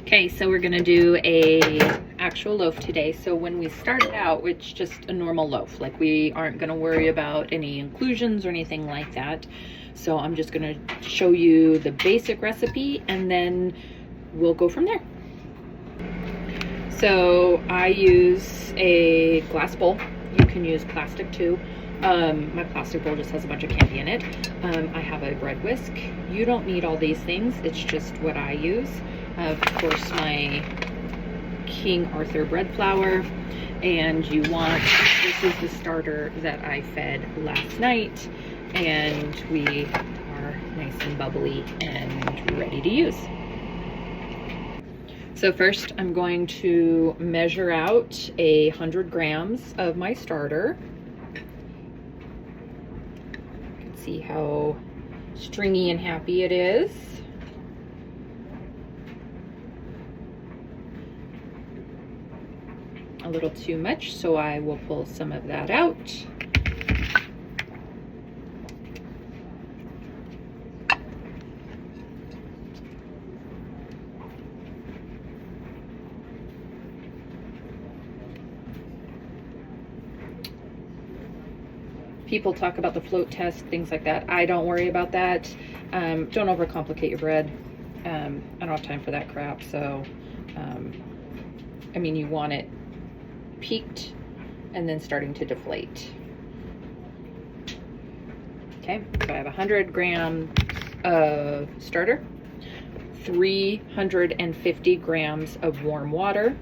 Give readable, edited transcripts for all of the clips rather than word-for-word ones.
Okay, so we're gonna do a actual loaf today. So when we started out, it's just a normal loaf. Like, we aren't gonna worry about any inclusions or anything like that. So I'm just gonna show you the basic recipe and then we'll go from there. So I use a glass bowl. You can use plastic too. My plastic bowl just has a bunch of candy in it. I have a bread whisk. You don't need all these things. It's just what I use. Of course, my King Arthur bread flour. And you want, this is the starter that I fed last night. And we are nice and bubbly and ready to use. So first I'm going to measure out 100 grams of my starter. You can see how stringy and happy it is. A little too much, so I will pull some of that out. People talk about the float test, things like that. I don't worry about that. Don't overcomplicate your bread. I don't have time for that crap. So, I mean, you want it peaked and then starting to deflate. Okay, so I have 100 grams of starter, 350 grams of warm water,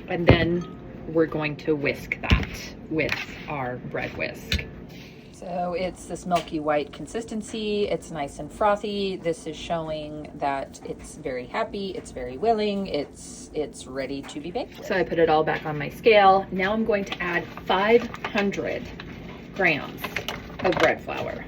and then we're going to whisk that with our bread whisk. So it's this milky white consistency. It's nice and frothy. This is showing that it's very happy, it's very willing, it's ready to be baked. So I put it all back on my scale. Now I'm going to add 500 grams of bread flour.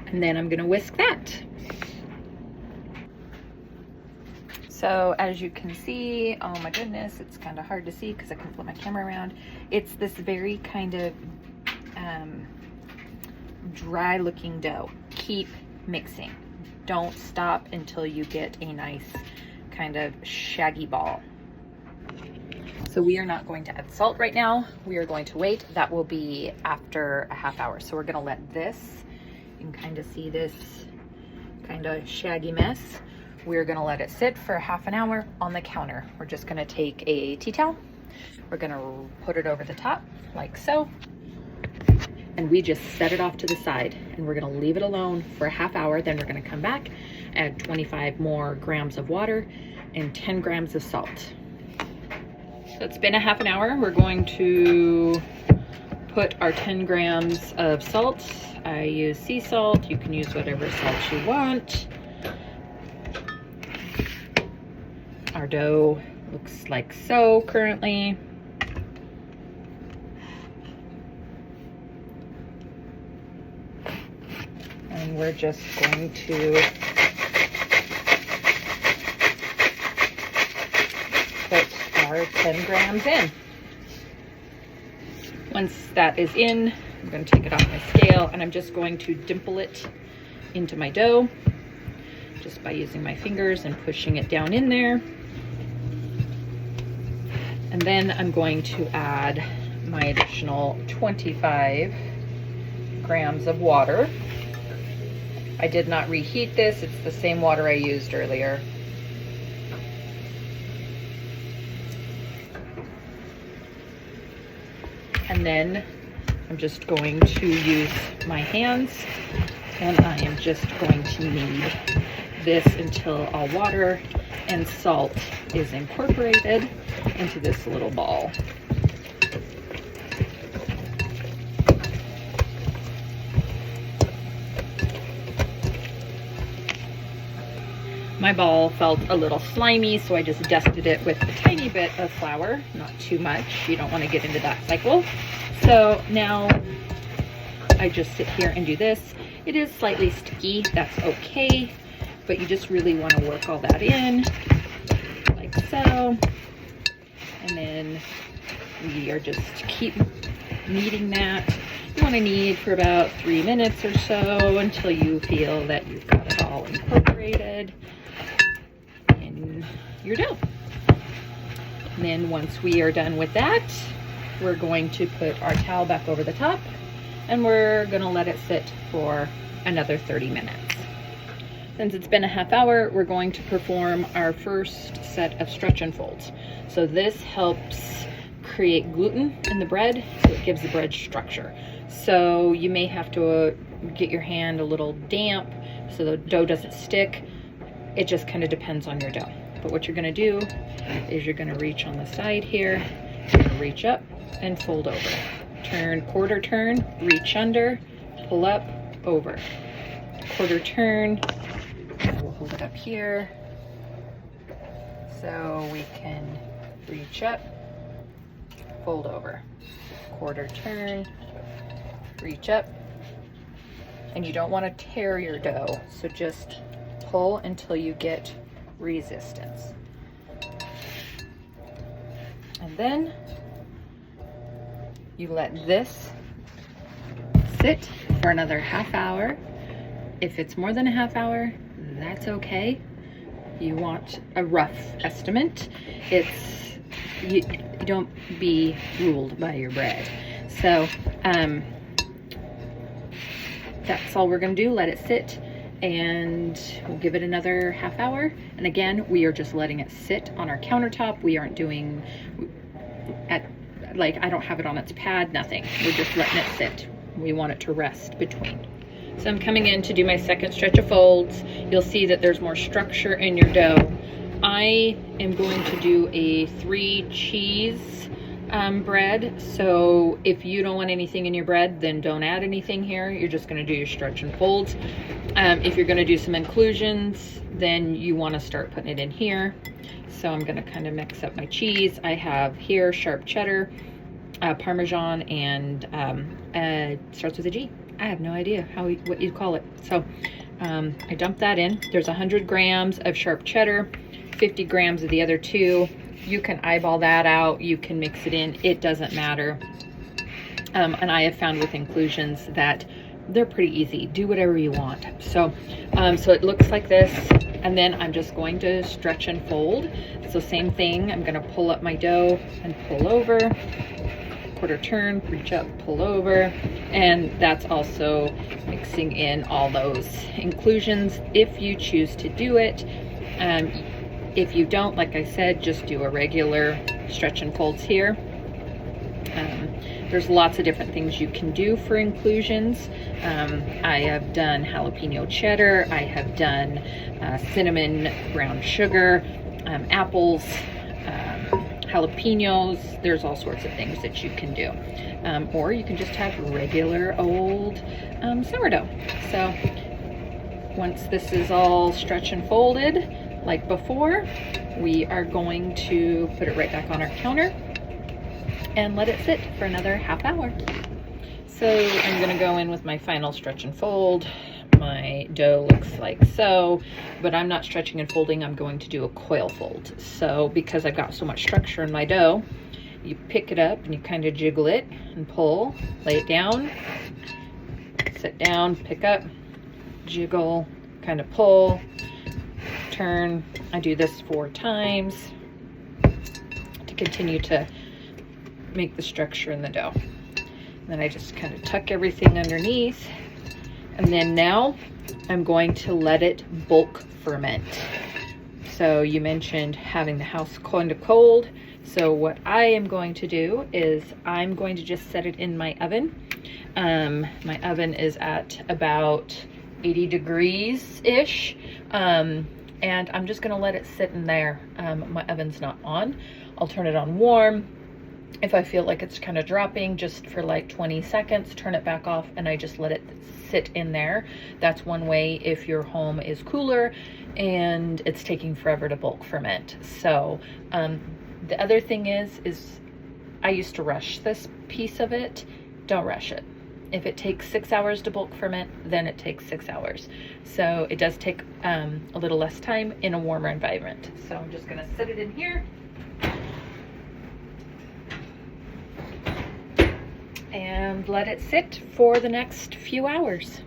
And then I'm gonna whisk that. So as you can see, oh my goodness, it's kind of hard to see because I can flip my camera around. It's this very kind of dry looking dough. Keep mixing. Don't stop until you get a nice kind of shaggy ball. So we are not going to add salt right now. We are going to wait. That will be after a half hour. So we're gonna let this, you can kind of see this kind of shaggy mess. We're gonna let it sit for half an hour on the counter. We're just gonna take a tea towel. We're gonna put it over the top like so. And we just set it off to the side and we're gonna leave it alone for a half hour. Then we're gonna come back, add 25 more grams of water and 10 grams of salt. So it's been a half an hour. We're going to put our 10 grams of salt. I use sea salt. You can use whatever salt you want. Our dough looks like so currently. And we're just going to put our 10 grams in. Once that is in, I'm going to take it off my scale and I'm just going to dimple it into my dough just by using my fingers and pushing it down in there. And then I'm going to add my additional 25 grams of water. I did not reheat this. It's the same water I used earlier. And then I'm just going to use my hands and I am just going to knead this until all water and salt is incorporated into this little ball. My ball felt a little slimy, so I just dusted it with a tiny bit of flour, not too much. You don't want to get into that cycle. So now I just sit here and do this. It is slightly sticky, that's okay, but you just really want to work all that in, like so. And then we are just keep kneading that. You want to knead for about 3 minutes or so until you feel that you've got it all incorporated in your dough. And then once we are done with that, we're going to put our towel back over the top and we're going to let it sit for another 30 minutes. Since it's been a half hour, we're going to perform our first set of stretch and folds. So this helps create gluten in the bread, so it gives the bread structure. So you may have to get your hand a little damp so the dough doesn't stick. It just kind of depends on your dough. But what you're going to do is you're going to reach on the side here, you're going to reach up and fold over. Turn, quarter turn, reach under, pull up, over. Quarter turn, and we'll hold it up here so we can reach up, fold over. Quarter turn, reach up, and you don't want to tear your dough, so just pull until you get resistance. And then you let this sit for another half hour. If it's more than a half hour, that's okay. You want a rough estimate. You don't be ruled by your bread. So that's all we're going to do. Let it sit, and we'll give it another half hour. And again, we are just letting it sit on our countertop. We aren't doing I don't have it on its pad, nothing. We're just letting it sit. We want it to rest between. So I'm coming in to do my second stretch of folds. You'll see that there's more structure in your dough. I am going to do a 3 cheese bread. So if you don't want anything in your bread, then don't add anything here. You're just going to do your stretch and folds. If you're going to do some inclusions, then you want to start putting it in here. So I'm going to kind of mix up my cheese. I have here sharp cheddar, Parmesan, and starts with a G. I have no idea what you'd call it. So I dump that in. There's 100 grams of sharp cheddar, 50 grams of the other two. You can eyeball that out. You can mix it in. It doesn't matter. And I have found with inclusions that they're pretty easy. Do whatever you want. So it looks like this. And then I'm just going to stretch and fold. So same thing. I'm going to pull up my dough and pull over. Quarter turn, reach up, pull over. And that's also mixing in all those inclusions if you choose to do it. If you don't, like I said, just do a regular stretch and folds here. There's lots of different things you can do for inclusions. I have done jalapeno cheddar. I have done cinnamon brown sugar, apples, jalapenos. There's all sorts of things that you can do. Or you can just have regular old sourdough. So once this is all stretched and folded, like before, we are going to put it right back on our counter and let it sit for another half hour. So I'm gonna go in with my final stretch and fold. My dough looks like so, but I'm not stretching and folding. I'm going to do a coil fold. So because I've got so much structure in my dough, you pick it up and you kind of jiggle it and pull, lay it down, sit down, pick up, jiggle, kind of pull, turn. I do this 4 times to continue to make the structure in the dough. And then I just kind of tuck everything underneath. And then now I'm going to let it bulk ferment. So you mentioned having the house kind of cold. So what I am going to do is I'm going to just set it in my oven. My oven is at about 80 degrees-ish. And I'm just gonna let it sit in there. My oven's not on. I'll turn it on warm If I feel like it's kind of dropping, just for like 20 seconds, turn it back off, and I just let it sit in there. That's one way if your home is cooler and it's taking forever to bulk ferment. So the other thing is I used to rush this piece of it. Don't rush it. If it takes 6 hours to bulk ferment, then it takes 6 hours. So it does take a little less time in a warmer environment. So I'm just gonna sit it in here and let it sit for the next few hours.